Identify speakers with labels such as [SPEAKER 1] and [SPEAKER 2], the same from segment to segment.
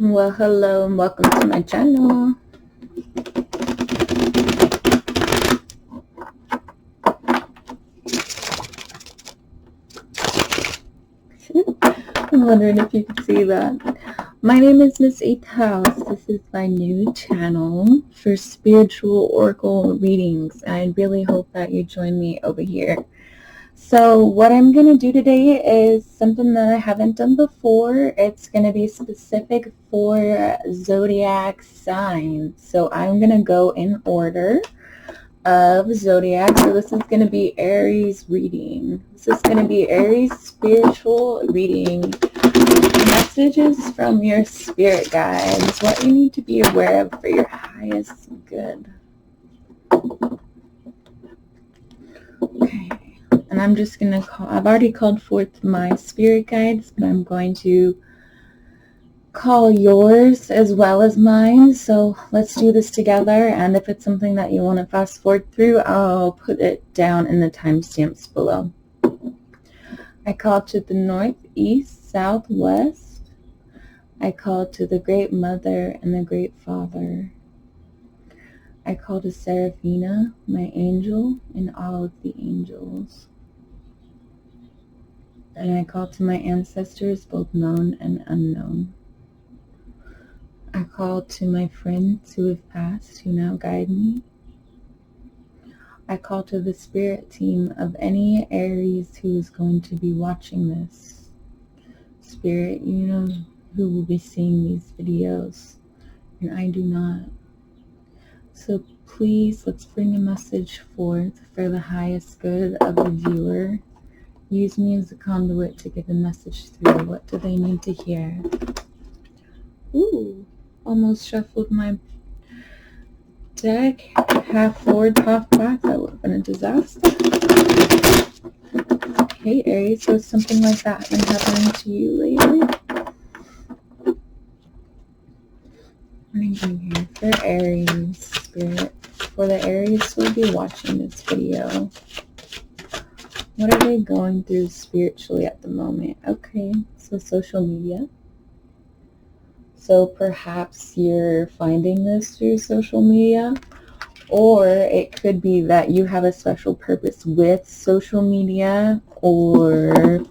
[SPEAKER 1] Well, hello and welcome to my channel. I'm wondering if you could see that. My name is Miss 8th House. This is my new channel for spiritual oracle readings, and I really hope that you join me over here. So what I'm going to do today is something that I haven't done before. It's going to be specific for zodiac signs. So I'm going to go in order of zodiac. So this is going to be Aries reading. This is going to be Aries spiritual reading. Messages from your spirit guides. What you need to be aware of for your highest good. Okay. And I'm just going to call, I've already called forth my spirit guides, but I'm going to call yours as well as mine. So let's do this together. And if it's something that you want to fast forward through, I'll put it down in the timestamps below. I call to the north, east, south, west. I call to the Great Mother and the Great Father. I call to Seraphina, my angel, and all of the angels. And I call to my ancestors, both known and unknown. I call to my friends who have passed, who now guide me. I call to the spirit team of any Aries who is going to be watching this. Spirit, you know who will be seeing these videos, and I do not. So please, let's bring a message forth for the highest good of the viewer. Use me as a conduit to get the message through. What do they need to hear? Ooh, almost shuffled my deck. Half forward, half back. That would have been a disaster. Okay, Aries, so something like that been happening to you lately? What are you doing here for Aries, Spirit? For the Aries who will be watching this video. What are they going through spiritually at the moment? Okay, so social media. So perhaps you're finding this through social media, or it could be that you have a special purpose with social media, or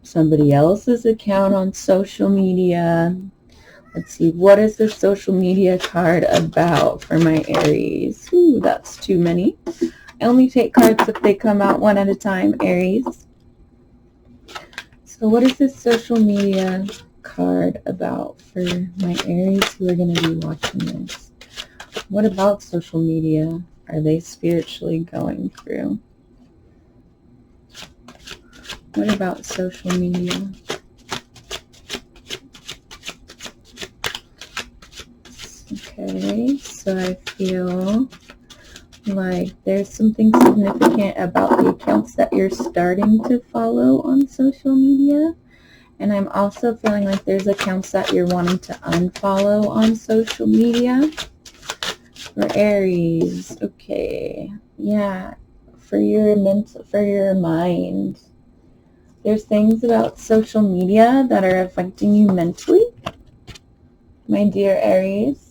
[SPEAKER 1] somebody else's account on social media. Let's see, what is the social media card about for my Aries? Ooh, that's too many. I only take cards if they come out one at a time, Aries. So what is this social media card about for my Aries who are going to be watching this? What about social media are they spiritually going through? What about social media? Okay, so I feel like there's something significant about the accounts that you're starting to follow on social media. And I'm also feeling like there's accounts that you're wanting to unfollow on social media. For Aries, okay. Yeah, for your mind. There's things about social media that are affecting you mentally, my dear Aries.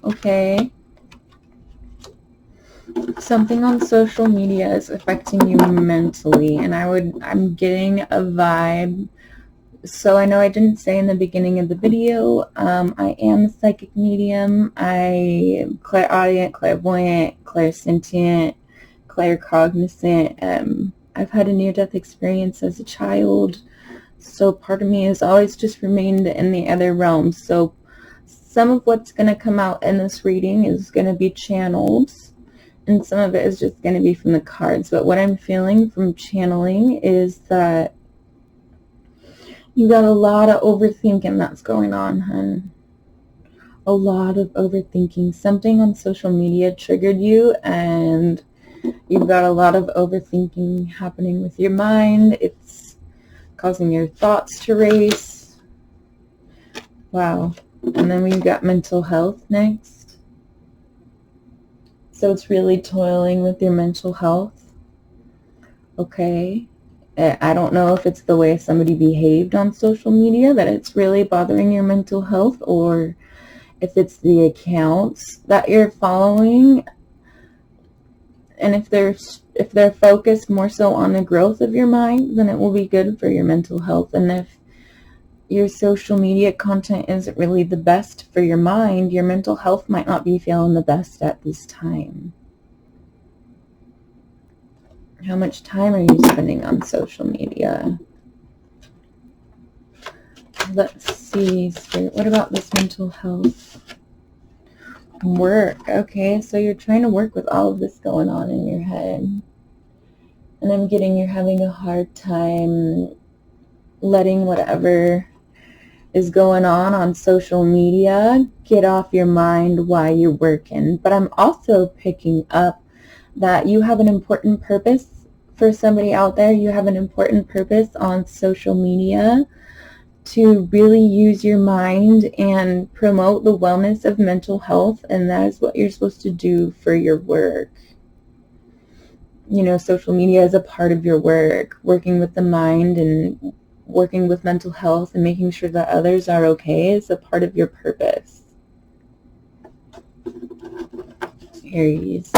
[SPEAKER 1] Okay. Something on social media is affecting you mentally, and I'm getting a vibe. So I know I didn't say in the beginning of the video, I am a psychic medium. I am clairaudient, clairvoyant, clairsentient, claircognizant. I've had a near-death experience as a child, so part of me has always just remained in the other realms. So some of what's going to come out in this reading is going to be channeled, and some of it is just going to be from the cards. But what I'm feeling from channeling is that you got a lot of overthinking that's going on, hun. A lot of overthinking. Something on social media triggered you, and you've got a lot of overthinking happening with your mind. It's causing your thoughts to race. Wow. And then we've got mental health next. So it's really toiling with your mental health. Okay. I don't know if it's the way somebody behaved on social media that it's really bothering your mental health, or if it's the accounts that you're following, and if they're focused more so on the growth of your mind, then it will be good for your mental health. And if your social media content isn't really the best for your mind, your mental health might not be feeling the best at this time. How much time are you spending on social media? Let's see, Spirit. What about this mental health? Work. Okay, so you're trying to work with all of this going on in your head. And I'm getting you're having a hard time letting whatever is going on social media get off your mind while you're working. But I'm also picking up that you have an important purpose for somebody out there. You have an important purpose on social media to really use your mind and promote the wellness of mental health, and that is what you're supposed to do for your work. You know, social media is a part of your work, working with the mind and working with mental health and making sure that others are okay is a part of your purpose. Aries.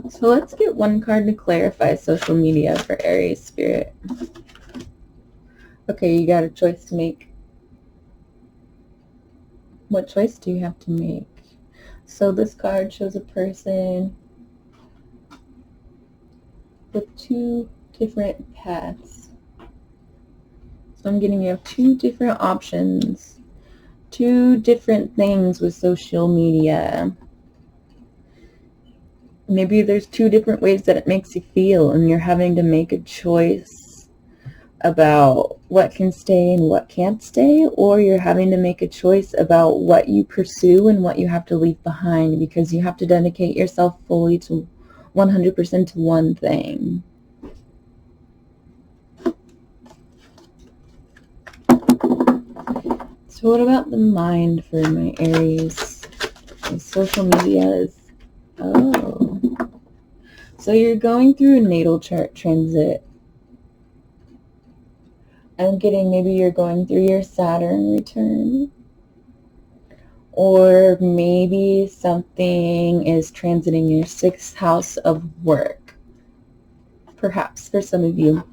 [SPEAKER 1] So let's get one card to clarify social media for Aries, Spirit. Okay, you got a choice to make. What choice do you have to make? So this card shows a person with two different paths. So I'm getting you have two different options, two different things with social media. Maybe there's two different ways that it makes you feel, and you're having to make a choice about what can stay and what can't stay, or you're having to make a choice about what you pursue and what you have to leave behind, because you have to dedicate yourself fully to 100% to one thing. So what about the mind for my Aries? Social media is, so you're going through a natal chart transit. I'm getting maybe you're going through your Saturn return, or maybe something is transiting your 6th house of work. Perhaps for some of you.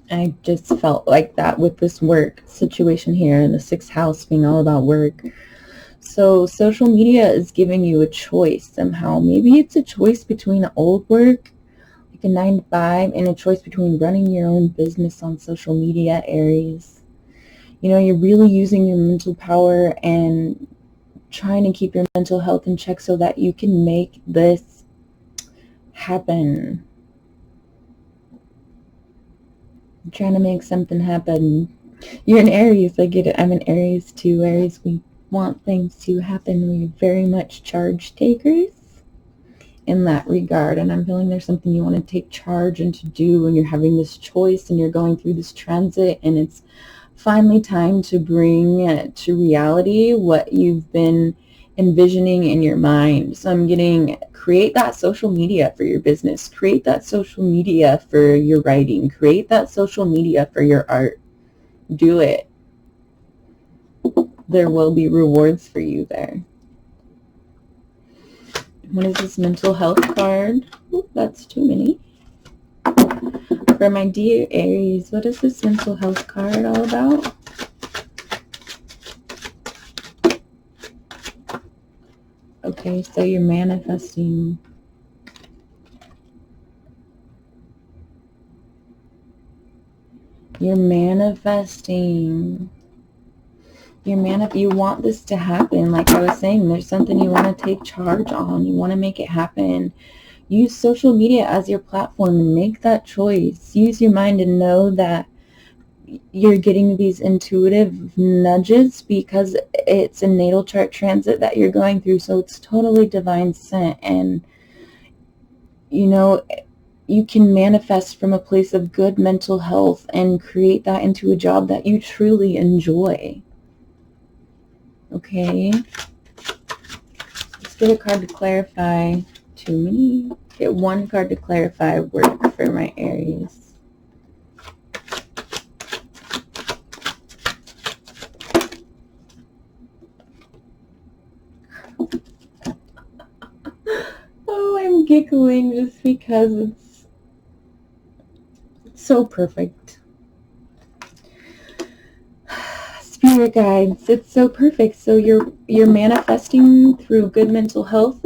[SPEAKER 1] I just felt like that with this work situation here, and the 6th house being all about work. So social media is giving you a choice somehow. Maybe it's a choice between old work, like a 9 to 5, and a choice between running your own business on social media, Aries. You know, you're really using your mental power and trying to keep your mental health in check so that you can make this happen. I'm trying to make something happen. You're an Aries, I get it. I'm an Aries too. Aries, we want things to happen. We're very much charge takers in that regard, and I'm feeling there's something you want to take charge and to do, and you're having this choice and you're going through this transit, and it's finally time to bring to reality what you've been envisioning in your mind. So I'm getting, create that social media for your business, create that social media for your writing, create that social media for your art. Do it. There will be rewards for you there. What is this mental health card? Ooh, that's too many. For my dear Aries, what is this mental health card all about? Okay, so you're manifesting. You're manifesting. You want this to happen. Like I was saying, there's something you want to take charge on. You want to make it happen. Use social media as your platform and make that choice. Use your mind and know that you're getting these intuitive nudges because it's a natal chart transit that you're going through. So it's totally divine sent. And, you know, you can manifest from a place of good mental health and create that into a job that you truly enjoy. Okay. Let's get a card to clarify. Too many. Get one card to clarify work for my Aries. Oh, I'm giggling just because it's so perfect. Spirit guides, it's so perfect. So you're manifesting through good mental health.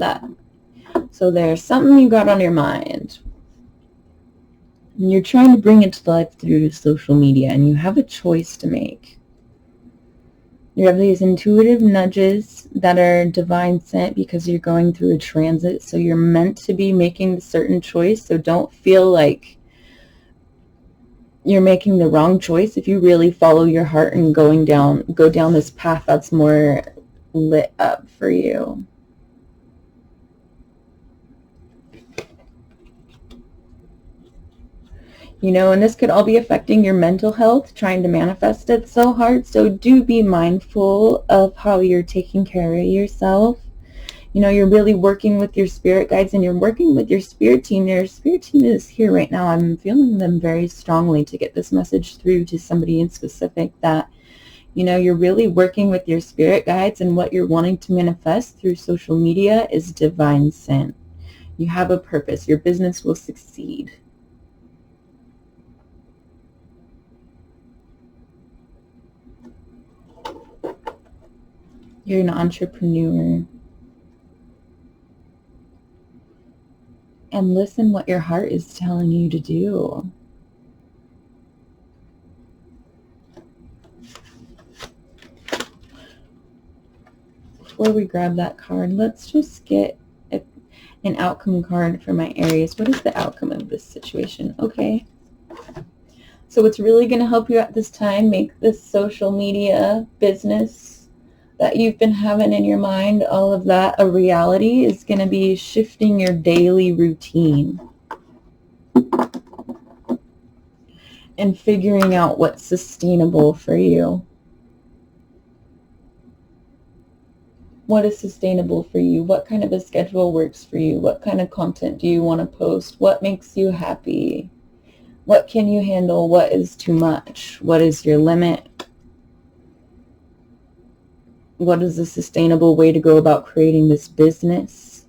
[SPEAKER 1] So there's something you got on your mind, and you're trying to bring it to life through social media, and you have a choice to make. You have these intuitive nudges that are divine sent because you're going through a transit. So you're meant to be making a certain choice. So don't feel like you're making the wrong choice if you really follow your heart and go down this path that's more lit up for you. You know, and this could all be affecting your mental health, trying to manifest it so hard. So do be mindful of how you're taking care of yourself. You know, you're really working with your spirit guides, and you're working with your spirit team. Your spirit team is here right now. I'm feeling them very strongly to get this message through to somebody in specific, that, you know, you're really working with your spirit guides, and what you're wanting to manifest through social media is divine sent. You have a purpose. Your business will succeed. You're an entrepreneur. And listen what your heart is telling you to do. Before we grab that card, let's just get an outcome card for my Aries. What is the outcome of this situation? Okay. So what's really going to help you at this time make this social media business that you've been having in your mind, all of that, a reality, is going to be shifting your daily routine and figuring out what's sustainable for you. What is sustainable for you? What kind of a schedule works for you? What kind of content do you want to post? What makes you happy? What can you handle? What is too much? What is your limit? What is a sustainable way to go about creating this business?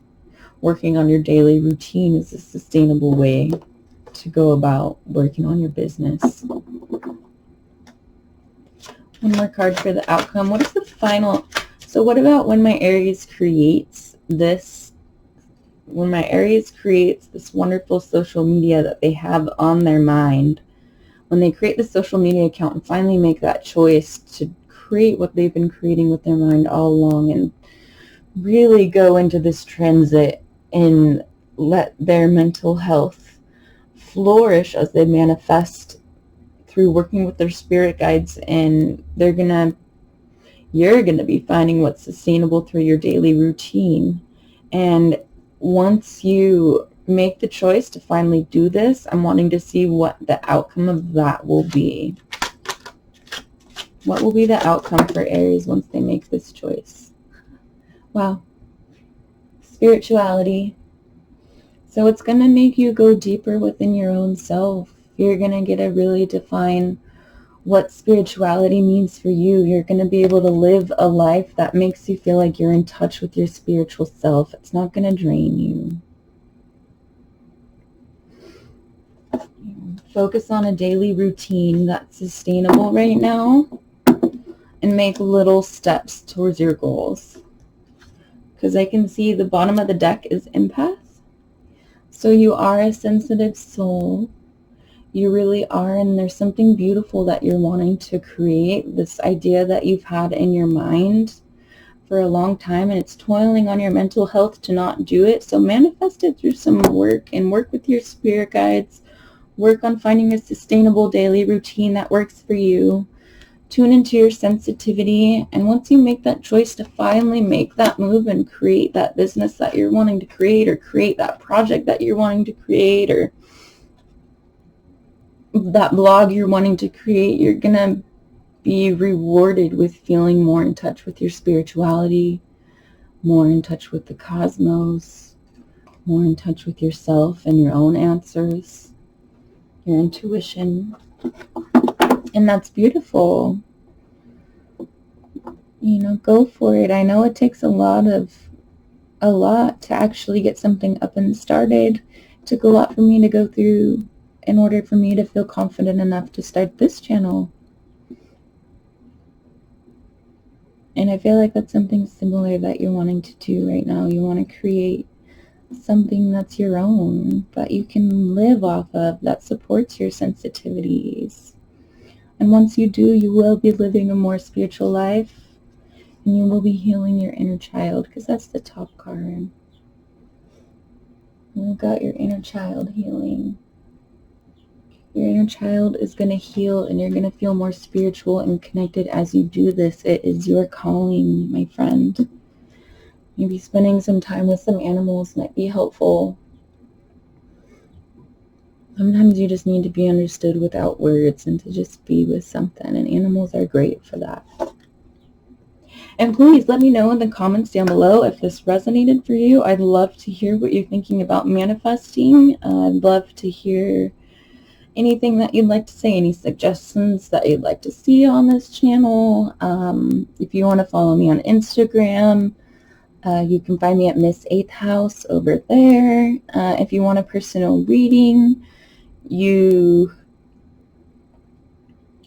[SPEAKER 1] Working on your daily routine is a sustainable way to go about working on your business. One more card for the outcome. What is the final? So what about when my Aries creates this? When my Aries creates this wonderful social media that they have on their mind, when they create the social media account and finally make that choice to create what they've been creating with their mind all along, and really go into this transit and let their mental health flourish as they manifest through working with their spirit guides, and you're gonna be finding what's sustainable through your daily routine. And once you make the choice to finally do this, I'm wanting to see what the outcome of that will be. What will be the outcome for Aries once they make this choice? Wow. Spirituality. So it's going to make you go deeper within your own self. You're going to get to really define what spirituality means for you. You're going to be able to live a life that makes you feel like you're in touch with your spiritual self. It's not going to drain you. Focus on a daily routine that's sustainable right now, and make little steps towards your goals. Because I can see the bottom of the deck is empath. So you are a sensitive soul. You really are, and there's something beautiful that you're wanting to create, this idea that you've had in your mind for a long time, and it's toiling on your mental health to not do it. So manifest it through some work, and work with your spirit guides. Work on finding a sustainable daily routine that works for you. Tune into your sensitivity, and once you make that choice to finally make that move and create that business that you're wanting to create, or create that project that you're wanting to create, or that blog you're wanting to create, you're going to be rewarded with feeling more in touch with your spirituality, more in touch with the cosmos, more in touch with yourself and your own answers, your intuition. And that's beautiful. You know, go for it. I know it takes a lot to actually get something up and started. It took a lot for me to go through in order for me to feel confident enough to start this channel. And I feel like that's something similar that you're wanting to do right now. You want to create something that's your own, that you can live off of, that supports your sensitivities. And once you do, you will be living a more spiritual life, and you will be healing your inner child, because that's the top card. You've got your inner child healing. Your inner child is going to heal, and you're going to feel more spiritual and connected as you do this. It is your calling, my friend. Maybe spending some time with some animals might be helpful. Sometimes you just need to be understood without words and to just be with something, and animals are great for that. And please let me know in the comments down below if this resonated for you. I'd love to hear what you're thinking about manifesting. I'd love to hear anything that you'd like to say, any suggestions that you'd like to see on this channel. If you want to follow me on Instagram, you can find me at Miss 8th House over there. If you want a personal reading,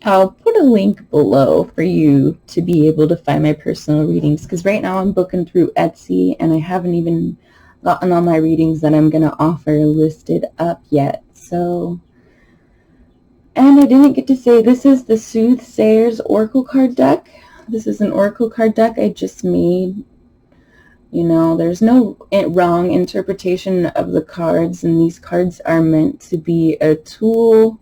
[SPEAKER 1] I'll put a link below for you to be able to find my personal readings, because right now I'm booking through Etsy and I haven't even gotten all my readings that I'm going to offer listed up yet. So, and I didn't get to say, this is the Soothsayer's Oracle card deck. This is an Oracle card deck I just made. You know, there's no wrong interpretation of the cards, and these cards are meant to be a tool.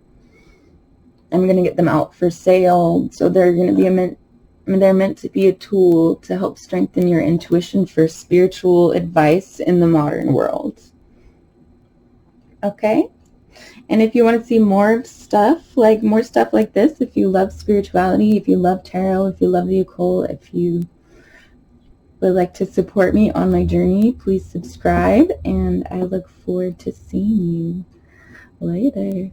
[SPEAKER 1] I'm going to get them out for sale, so they're going to be they're meant to be a tool to help strengthen your intuition for spiritual advice in the modern world. Okay? And if you want to see more stuff like this, if you love spirituality, if you love tarot, if you love the occult, if you would like to support me on my journey, please subscribe, and I look forward to seeing you later.